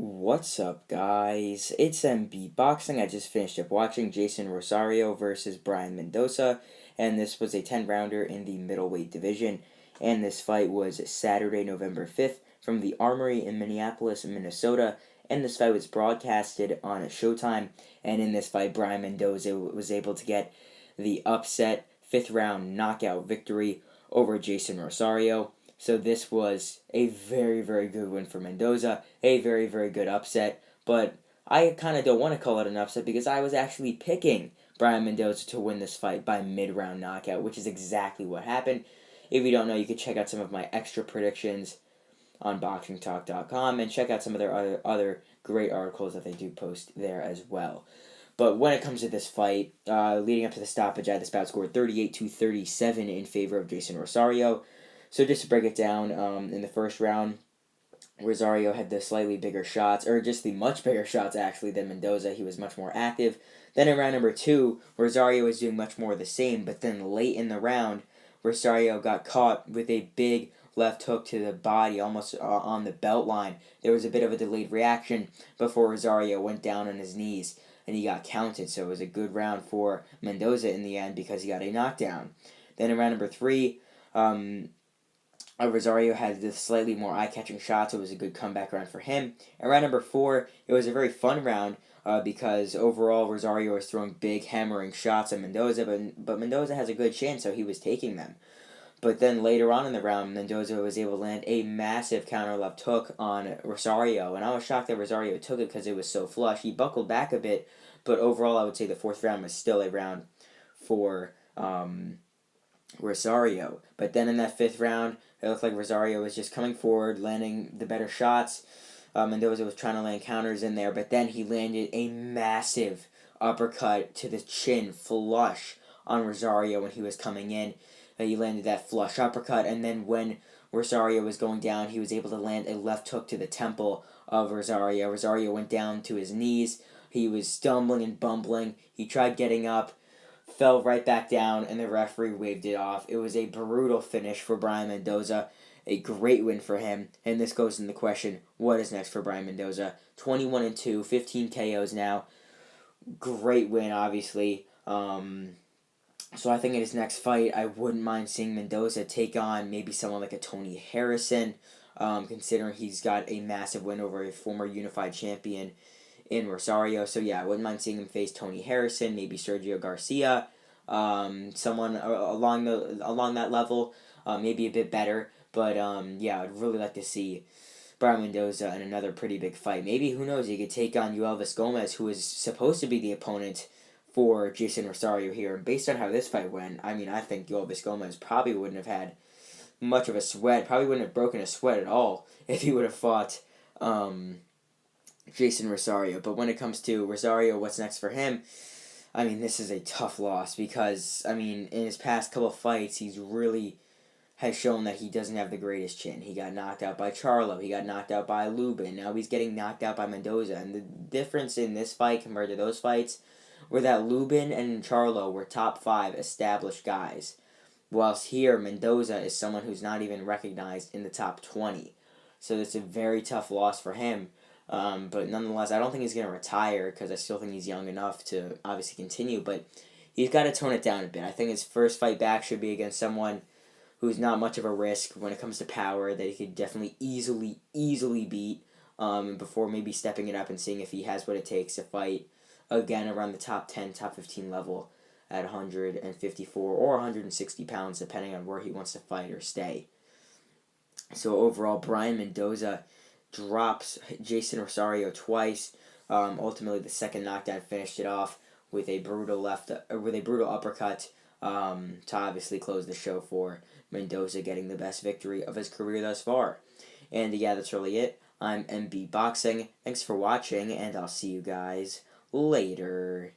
What's up, guys? It's MB Boxing. I just finished up watching Jeison Rosario versus Brian Mendoza, and this was a 10-rounder in the middleweight division. And this fight was Saturday, November 5th, from the Armory in Minneapolis, Minnesota. And this fight was broadcasted on Showtime. And in this fight, Brian Mendoza was able to get the upset 5th-round knockout victory over Jeison Rosario. So this was a very, very good win for Mendoza, a very, very good upset, but I kind of don't want to call it an upset because I was actually picking Brian Mendoza to win this fight by mid-round knockout, which is exactly what happened. If you don't know, you can check out some of my extra predictions on BoxingTalk.com and check out some of their other great articles that they do post there as well. But when it comes to this fight, leading up to the stoppage, I had this bout scored 38-37 in favor of Jeison Rosario. So just to break it down, in the first round, Rosario had the slightly bigger shots, or just the much bigger shots actually than Mendoza. He was much more active. Then in round number 2, Rosario was doing much more of the same, but then late in the round, Rosario got caught with a big left hook to the body, almost on the belt line. There was a bit of a delayed reaction before Rosario went down on his knees, and he got counted. So it was a good round for Mendoza in the end because he got a knockdown. Then in round number 3, Rosario had the slightly more eye-catching shots. It was a good comeback round for him. And round number 4, it was a very fun round because overall Rosario was throwing big, hammering shots at Mendoza, but Mendoza has a good chin, so he was taking them. But then later on in the round, Mendoza was able to land a massive counter left hook on Rosario, and I was shocked that Rosario took it because it was so flush. He buckled back a bit, but overall I would say the 4th round was still a round for Rosario. But then in that 5th round, it looked like Rosario was just coming forward, landing the better shots. Mendoza was trying to land counters in there, but then he landed a massive uppercut to the chin, flush, on Rosario when he was coming in. He landed that flush uppercut, and then when Rosario was going down, he was able to land a left hook to the temple of Rosario. Rosario went down to his knees. He was stumbling and bumbling. He tried getting up, fell right back down, and the referee waved it off. It was a brutal finish for Brian Mendoza. A great win for him. And this goes into the question, what is next for Brian Mendoza? 21-2, 15 KOs now. Great win, obviously. So I think in his next fight, I wouldn't mind seeing Mendoza take on maybe someone like a Tony Harrison, considering he's got a massive win over a former unified champion in Rosario. So yeah, I wouldn't mind seeing him face Tony Harrison, maybe Sergio Garcia, someone along that level, maybe a bit better. But yeah, I'd really like to see Brian Mendoza in another pretty big fight. Maybe, who knows, he could take on Elvis Gomez, who is supposed to be the opponent for Jeison Rosario here. Based on how this fight went, I mean, I think Elvis Gomez probably wouldn't have had much of a sweat, probably wouldn't have broken a sweat at all if he would have fought Jeison Rosario. But when it comes to Rosario, what's next for him? I mean, this is a tough loss because, I mean, in his past couple of fights, he's really has shown that he doesn't have the greatest chin. He got knocked out by Charlo. He got knocked out by Lubin. Now he's getting knocked out by Mendoza. And the difference in this fight compared to those fights were that Lubin and Charlo were top 5 established guys, whilst here Mendoza is someone who's not even recognized in the top 20. So it's a very tough loss for him. But nonetheless, I don't think he's going to retire because I still think he's young enough to obviously continue. But he's got to tone it down a bit. I think his first fight back should be against someone who's not much of a risk when it comes to power, that he could definitely easily beat before maybe stepping it up and seeing if he has what it takes to fight again around the top 10, top 15 level at 154 or 160 pounds, depending on where he wants to fight or stay. So overall, Brian Mendoza drops Jeison Rosario twice. Ultimately, the second knockdown finished it off with a brutal uppercut to obviously close the show for Mendoza, getting the best victory of his career thus far. And yeah, that's really it. I'm MB Boxing. Thanks for watching, and I'll see you guys later.